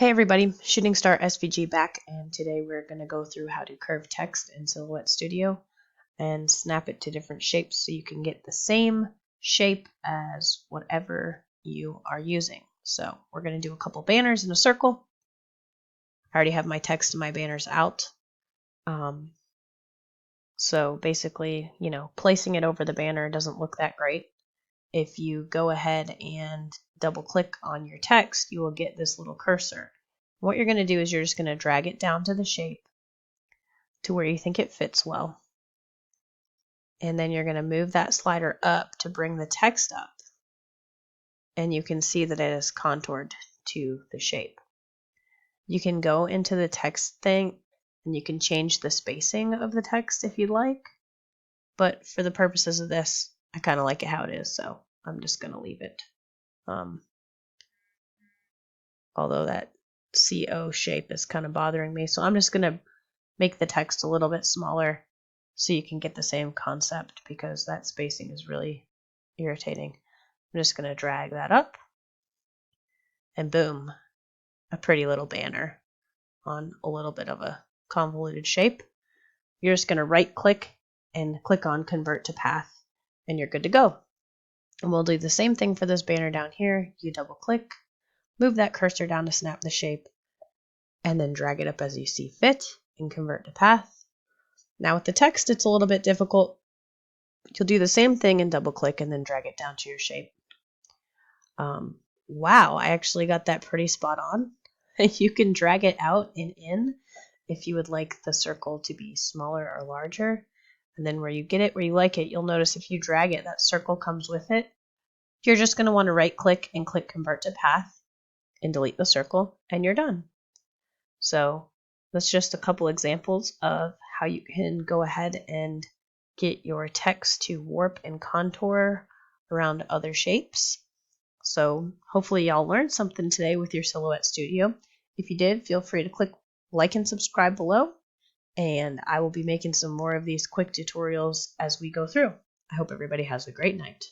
Hey everybody, Shooting Star SVG back, and today we're going to go through how to curve text in Silhouette Studio and snap it to different shapes so you can get the same shape as whatever you are using. So we're going to do a couple banners in a circle. I already have my text and my banners out. So basically, placing it over the banner doesn't look that great. If you go ahead and double click on your text, you will get this little cursor. What you're going to do is you're just going to drag it down to the shape to where you think it fits well. And then you're going to move that slider up to bring the text up. And you can see that it is contoured to the shape. You can go into the text thing and you can change the spacing of the text if you'd like. But for the purposes of this, I kind of like it how it is, so I'm just going to leave it. Although that CO shape is kind of bothering me, so I'm just going to make the text a little bit smaller so you can get the same concept because that spacing is really irritating. I'm just going to drag that up and boom, a pretty little banner on a little bit of a convoluted shape. You're just going to right click and click on convert to path and you're good to go. And we'll do the same thing for this banner down here. You double click, move that cursor down to snap the shape, and then drag it up as you see fit and convert to path. Now with the text, it's a little bit difficult. You'll do the same thing and double click and then drag it down to your shape. Wow, I actually got that pretty spot on. You can drag it out and in if you would like the circle to be smaller or larger. And then where you get it, where you like it, you'll notice if you drag it, that circle comes with it. You're just going to want to right click and click convert to path and delete the circle and you're done. So that's just a couple examples of how you can go ahead and get your text to warp and contour around other shapes. So hopefully y'all learned something today with your Silhouette Studio. If you did, feel free to click like and subscribe below, and I will be making some more of these quick tutorials as we go through. I hope everybody has a great night.